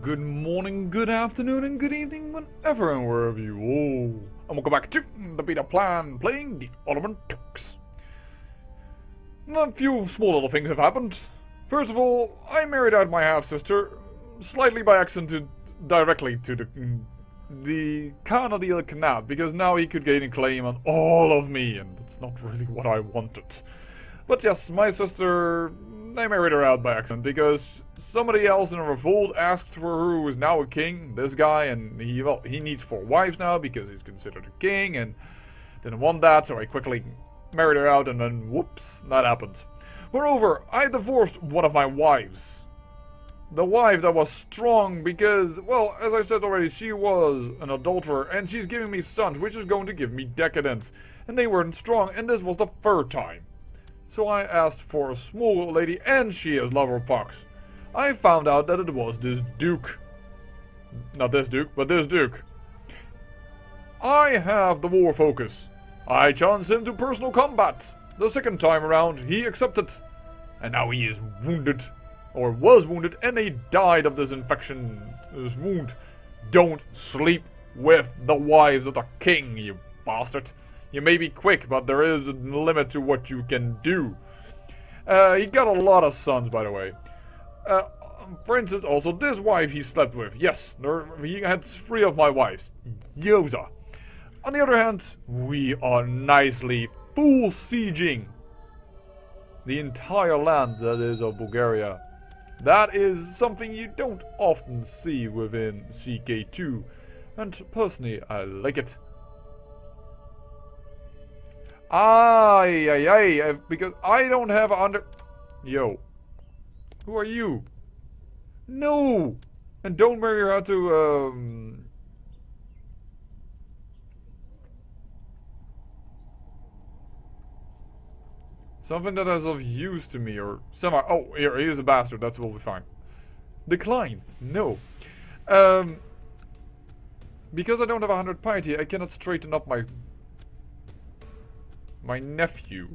Good morning, good afternoon, and good evening, whenever and wherever you all. And welcome back to the beta plan, playing the Ottoman Turks. A few small little things have happened. First of all, I married out my half-sister, slightly by accident, directly to the Khan of the Khanat, because now he could gain a claim on all of me, and that's not really what I wanted. But yes, my sister, I married her out by accident because somebody else in a revolt asked for her who is now a king, this guy, and he needs 4 wives now because he's considered a king and didn't want that, so I quickly married her out and then whoops, that happened. Moreover, I divorced one of my wives. The wife that was strong because, well, as I said already, she was an adulterer and she's giving me sons, which is going to give me decadence. And they weren't strong, and this was the 3rd time. So I asked for a small lady, and she is lover fox. I found out that it was this duke. Not this duke, but this duke. I have the war focus. I challenged him to personal combat. The 2nd time around, he accepted. And now he is wounded. Or was wounded, and he died of this infection, this wound. Don't sleep with the wives of the king, you bastard. You may be quick, but there is a limit to what you can do. He got a lot of sons, by the way. For instance, also this wife he slept with. Yes, he had 3 of my wives. Yoza. On the other hand, we are nicely full sieging the entire land that is of Bulgaria. That is something you don't often see within CK2. And personally, I like it. Because I don't have Yo. Who are you? No! And don't marry her to, something that is of use to me, or semi- Oh, here, he is a bastard, that will be fine. Decline. No. Because I don't have 100 piety, I cannot straighten up my nephew.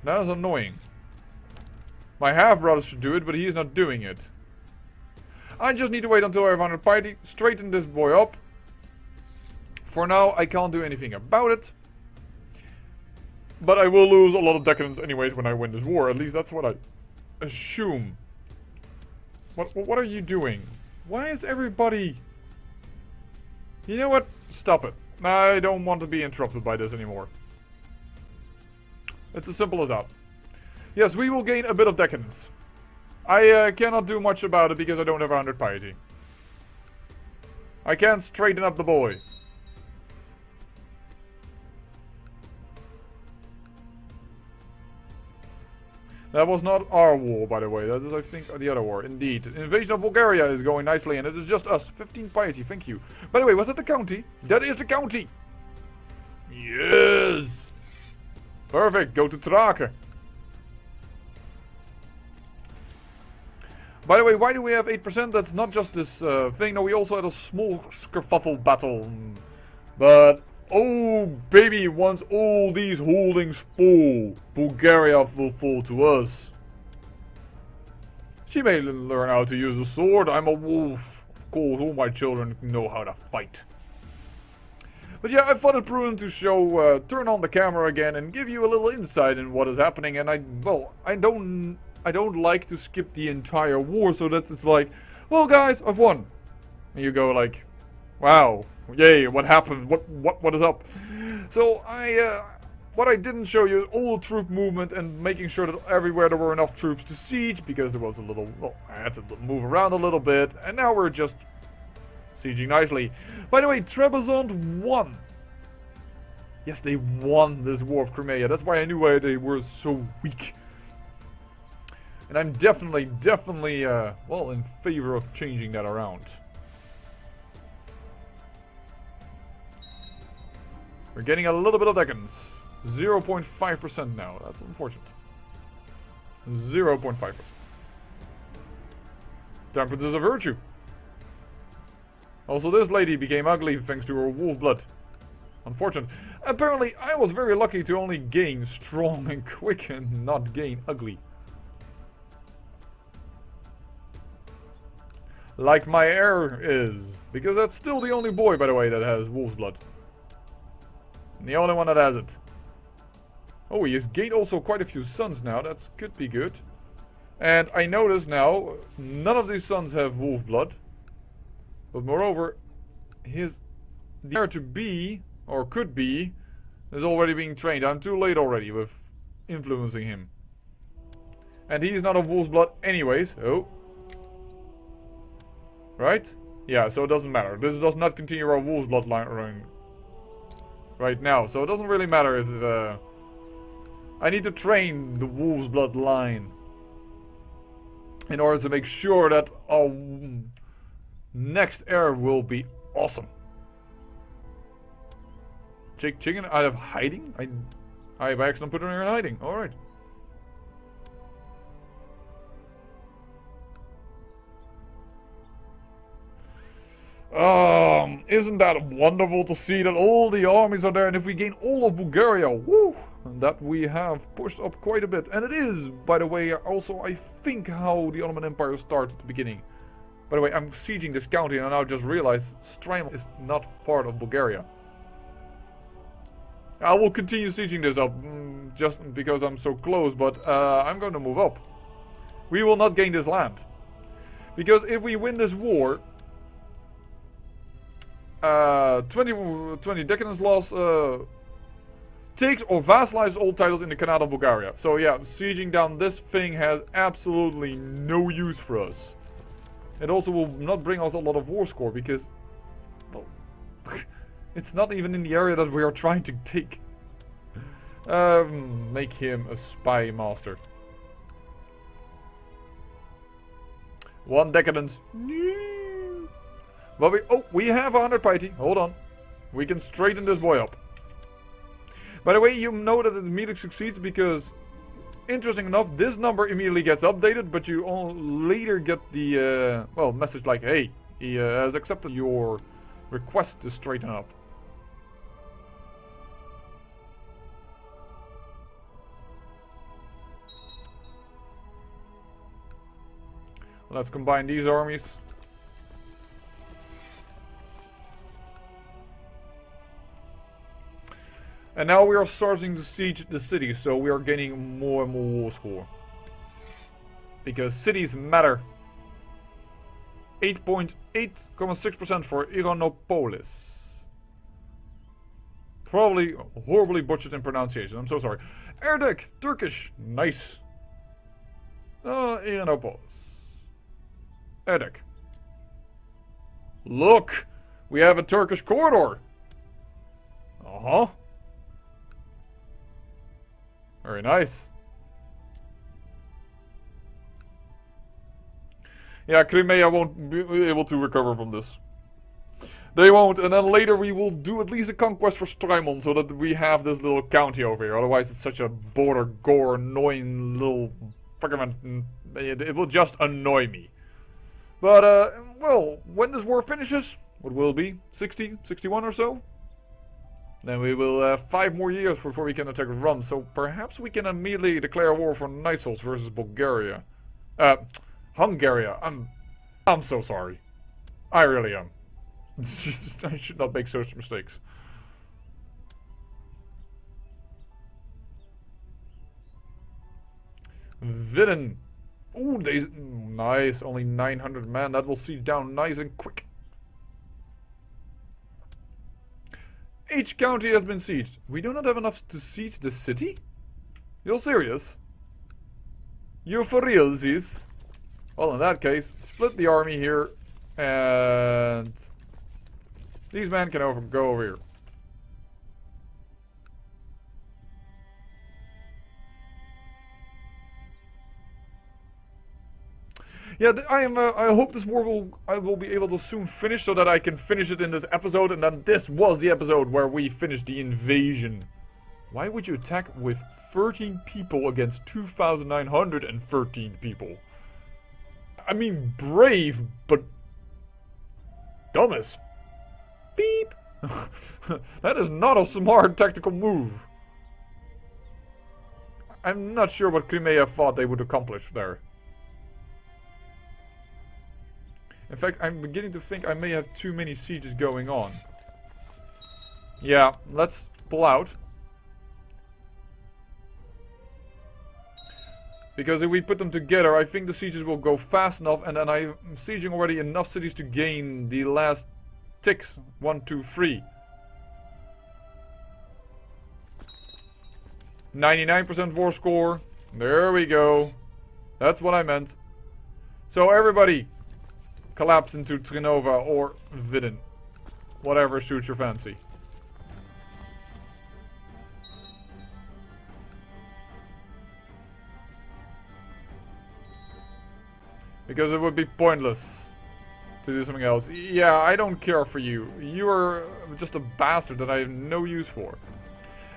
That is annoying. My half-brother should do it, but he is not doing it. I just need to wait until I have 100 piety, straighten this boy up. For now, I can't do anything about it. But I will lose a lot of decadence anyways when I win this war. At least that's what I assume. What are you doing? Why is everybody... You know what? Stop it. I don't want to be interrupted by this anymore. It's as simple as that. Yes, we will gain a bit of decadence. I cannot do much about it because I don't have 100 piety. I can't straighten up the boy. That was not our war, by the way. That is, I think, the other war. Indeed. The invasion of Bulgaria is going nicely, and it is just us. 15 piety, thank you. By the way, was that the county? That is the county! Yes! Perfect, go to Traken. By the way, why do we have 8%? That's not just this thing. No, we also had a small skerfuffle battle. But... oh, baby, once all these holdings fall, Bulgaria will fall to us. She may learn how to use a sword. I'm a wolf. Of course, all my children know how to fight. But yeah, I thought it prudent to show, turn on the camera again and give you a little insight in what is happening. And I don't like to skip the entire war, so that it's like, well, guys, I've won. And you go like, wow. Yay, what happened? What is up? So what I didn't show you is all troop movement and making sure that everywhere there were enough troops to siege, because there was a little, well, I had to move around a little bit, and now we're just sieging nicely. By the way, Trebizond won. Yes, they won this war of Crimea. That's why I knew why they were so weak. And I'm definitely, well, in favor of changing that around. We're getting a little bit of decadence. 0.5% now. That's unfortunate. 0.5%. Temperance is a virtue. Also, this lady became ugly thanks to her wolf blood. Unfortunate. Apparently, I was very lucky to only gain strong and quick and not gain ugly. Like my heir is. Because that's still the only boy, by the way, that has wolf's blood. And the only one that has it. Oh, he has gained also quite a few sons now. That could be good. And I notice now, none of these sons have wolf blood. But moreover, the heir to be, or could be, is already being trained. I'm too late already with influencing him. And he's not of wolf's blood anyways. Oh. Right? Yeah, so it doesn't matter. This does not continue our wolf's bloodline right now. So it doesn't really matter if I need to train the wolf's bloodline in order to make sure that our next heir will be awesome. Chicken out of hiding? I by accident put her in hiding. Alright. Isn't that wonderful to see that all the armies are there, and if we gain all of Bulgaria, woo, that we have pushed up quite a bit. And it is, by the way, also I think how the Ottoman Empire starts at the beginning. By the way, I'm sieging this county and I now just realized Strymon is not part of Bulgaria. I will continue sieging this up, just because I'm so close, but I'm going to move up. We will not gain this land. Because if we win this war, 20 decadence loss takes or vassalizes all titles in the Khanate of Bulgaria. So yeah, sieging down this thing has absolutely no use for us. It also will not bring us a lot of war score because, well, it's not even in the area that we are trying to take. Make him a spy master. 1 decadence. But we have 100 piety. Hold on. We can straighten this boy up. By the way, you know that it immediately succeeds because, interesting enough, this number immediately gets updated, but you later get the, well, message like, hey, he has accepted your request to straighten up. Let's combine these armies. And now we are starting to siege the city, so we are gaining more and more war score. Because cities matter. 8.6% for Iranopolis. Probably horribly butchered in pronunciation, I'm so sorry. Erdek, Turkish, nice. Iranopolis. Erdek. Look! We have a Turkish corridor! Uh-huh. Very nice. Yeah, Crimea won't be able to recover from this. They won't, and then later we will do at least a conquest for Strymon so that we have this little county over here. Otherwise it's such a border gore, annoying little fucking... It will just annoy me. But, well, when this war finishes, what will it be? 60, 61 or so? Then we will have 5 more years before we can attack Rum, so perhaps we can immediately declare war for Niceles versus Bulgaria. Hungary. I'm so sorry. I really am. I should not make such mistakes. Vidin. Ooh, nice. Only 900 men. That will siege down nice and quick. Each county has been sieged. We do not have enough to siege the city? You're serious? You for realsies? Well, in that case, split the army here, and these men can go over here. Yeah, I hope this war I will be able to soon finish so that I can finish it in this episode, and then this was the episode where we finished the invasion. Why would you attack with 13 people against 2,913 people? I mean, brave, but dumb as beep. That is not a smart tactical move. I'm not sure what Crimea thought they would accomplish there. In fact, I'm beginning to think I may have too many sieges going on. Yeah, let's pull out. Because if we put them together, I think the sieges will go fast enough, and then I'm sieging already enough cities to gain the last ticks. 1, 2, 3. 99% war score. There we go. That's what I meant. So everybody, collapse into Trinova or Vidin. Whatever suits your fancy. Because it would be pointless to do something else. Yeah, I don't care for you. You are just a bastard that I have no use for.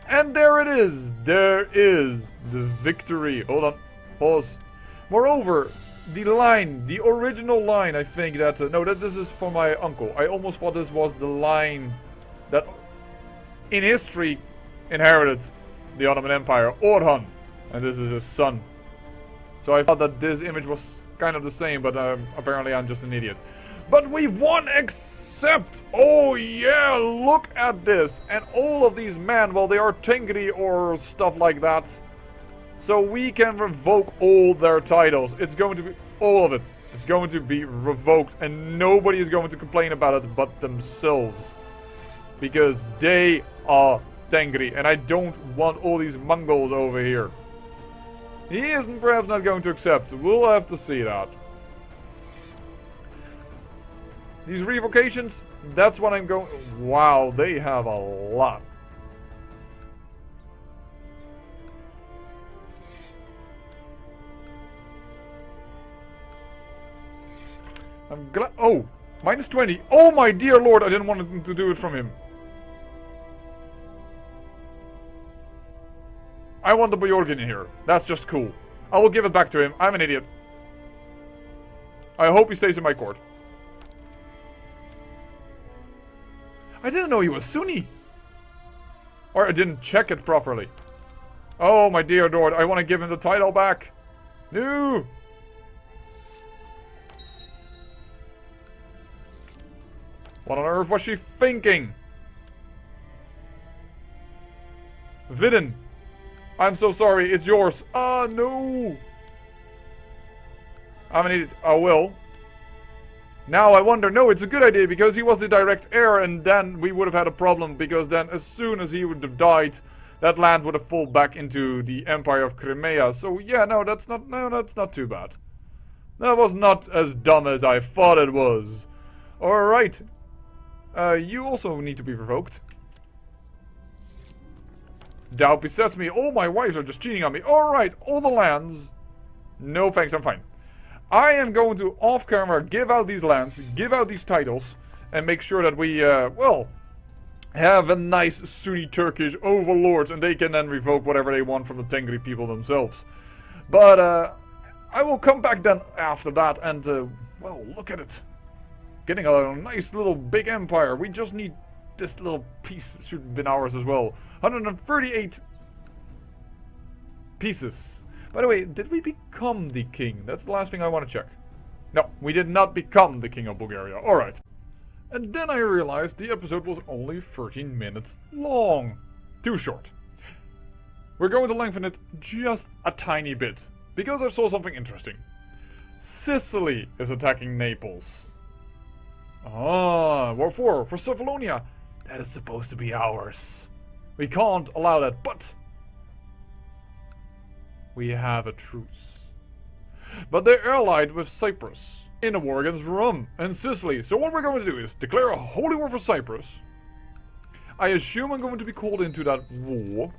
And there it is. There is the victory. Hold on. Pause. Moreover, the line, the original line, I think that... no, this is for my uncle. I almost thought this was the line that in history inherited the Ottoman Empire. Orhan. And this is his son. So I thought that this image was kind of the same, but apparently I'm just an idiot. But we've won, except... oh yeah, look at this. And all of these men, well, they are Tengri or stuff like that. So we can revoke all their titles. It's going to be... all of it. It's going to be revoked. And nobody is going to complain about it but themselves. Because they are Tengri. And I don't want all these Mongols over here. He isn't perhaps not going to accept. We'll have to see that. These revocations, that's what I'm going... wow, they have a lot. I'm glad... oh, minus 20. Oh my dear lord, I didn't want to do it from him. I want the Bjorgen in here. That's just cool. I will give it back to him. I'm an idiot. I hope he stays in my court. I didn't know he was Sunni. Or I didn't check it properly. Oh, my dear lord. I want to give him the title back. No. What on earth was she thinking? Vidin. I'm so sorry, it's yours. Ah, no. I'm an idiot. I will. Now I wonder, no, it's a good idea because he was the direct heir and then we would have had a problem because then as soon as he would have died, that land would have fallen back into the Empire of Crimea. So yeah, no, that's not too bad. That was not as dumb as I thought it was. Alright. You also need to be revoked. Doubt besets me. All my wives are just cheating on me. Alright, all the lands. No thanks, I'm fine. I am going to, off camera, give out these lands, give out these titles, and make sure that we, well, have a nice Sunni Turkish overlords, and they can then revoke whatever they want from the Tengri people themselves. But, I will come back then after that, and, well, look at it. Getting a nice little big empire. We just need this little piece should have been ours as well. 138 pieces. By the way, did we become the king? That's the last thing I want to check. No, we did not become the king of Bulgaria. Alright. And then I realized the episode was only 13 minutes long. Too short. We're going to lengthen it just a tiny bit. Because I saw something interesting. Sicily is attacking Naples. Ah, War 4 for Cephalonia. That is supposed to be ours. We can't allow that, but we have a truce. But they're allied with Cyprus in a war against Rome and Sicily. So what we're going to do is declare a holy war for Cyprus. I assume I'm going to be called into that war.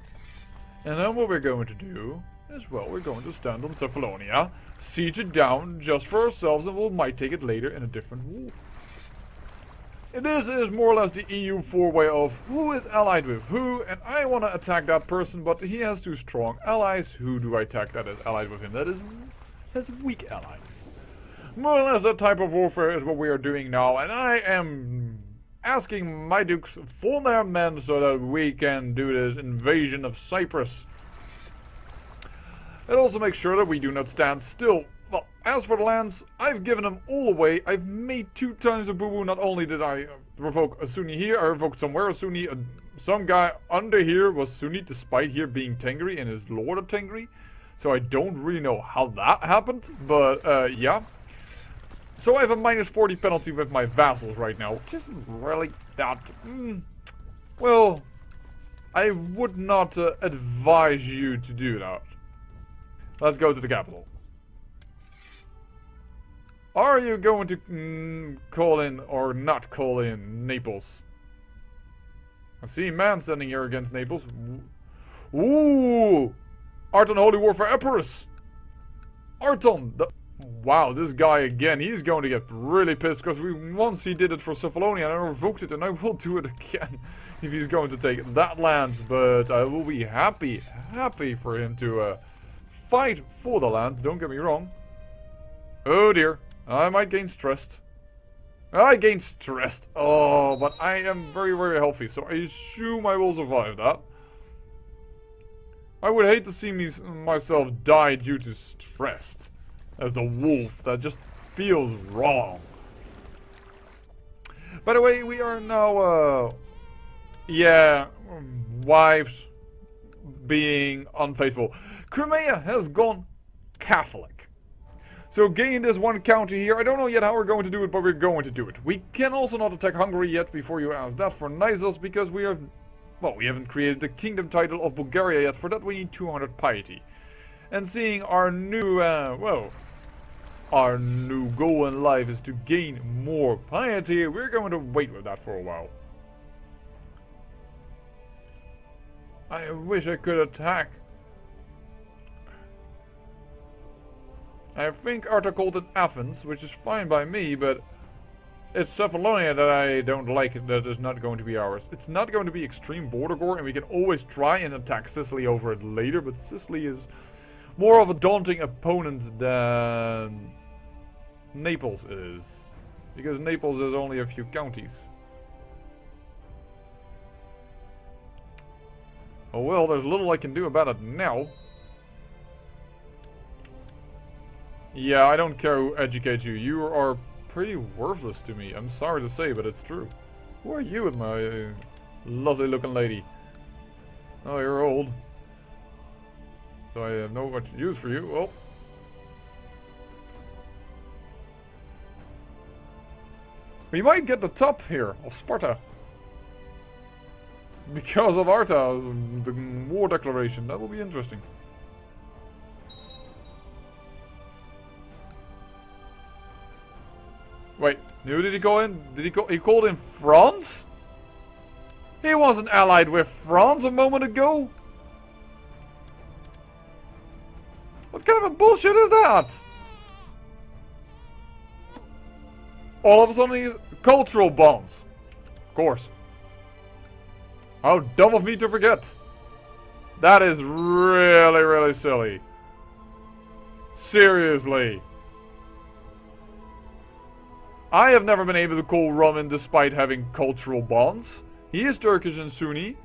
And then what we're going to do is, well, we're going to stand on Cephalonia, siege it down just for ourselves, and we might take it later in a different war. This is more or less the EU four-way of who is allied with who, and I want to attack that person, but he has two strong allies. Who do I attack that is allied with him? That has weak allies. More or less that type of warfare is what we are doing now, and I am asking my dukes for their men so that we can do this invasion of Cyprus. And also make sure that we do not stand still. Well, as for the lands, I've given them all away. I've made 2 times a boo-boo. Not only did I revoke a Sunni here, I revoked somewhere a Sunni. Some guy under here was Sunni, despite here being Tengri and is Lord of Tengri. So I don't really know how that happened, but yeah. So I have a -40 penalty with my vassals right now, which isn't really that... well, I would not advise you to do that. Let's go to the capital. Are you going to call in or not call in Naples? I see a man standing here against Naples. Ooh! Arton Holy War for Epirus! Arton! Wow, this guy again, he's going to get really pissed because once he did it for Cephalonia and I revoked it and I will do it again if he's going to take that land. But I will be happy for him to fight for the land, don't get me wrong. Oh dear, I might gain stressed. I gained stressed. Oh, but I am very, very healthy, so I assume I will survive that. I would hate to see myself die due to stressed. As the wolf, that just feels wrong. By the way, we are now, yeah, wives being unfaithful. Crimea has gone Catholic. So gain this 1 county here. I don't know yet how we're going to do it, but we're going to do it. We can also not attack Hungary yet before you ask that for Nisos, because we have, well, we haven't created the kingdom title of Bulgaria yet. For that we need 200 piety. And seeing our new, well, our new goal in life is to gain more piety, we're going to wait with that for a while. I wish I could attack. I think Arta called it Athens, which is fine by me, but it's Cephalonia that I don't like, that is not going to be ours. It's not going to be extreme border gore, and we can always try and attack Sicily over it later, but Sicily is more of a daunting opponent than Naples is. Because Naples has only a few counties. Oh well, there's little I can do about it now. Yeah, I don't care who educates you. You are pretty worthless to me. I'm sorry to say, but it's true. Who are you with my lovely looking lady? Oh, you're old. So I have no much use for you. Well. We might get the top here of Sparta. Because of Arta's the war declaration. That will be interesting. Wait, who did he call in? He called in France? He wasn't allied with France a moment ago. What kind of a bullshit is that? All of a sudden he's cultural bonds. Of course. How dumb of me to forget. That is really, really silly. Seriously. I have never been able to call Roman despite having cultural bonds. He is Turkish and Sunni.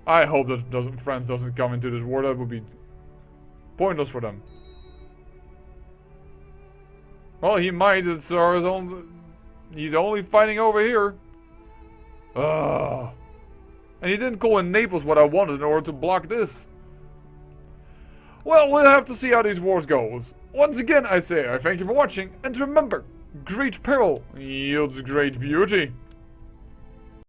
I hope that France doesn't come into this war. That would be pointless for them. Well, he might. It's his own. He's only fighting over here. And he didn't call in Naples what I wanted in order to block this. Well, we'll have to see how these wars go. Once again, I say I thank you for watching, and remember, great peril yields great beauty.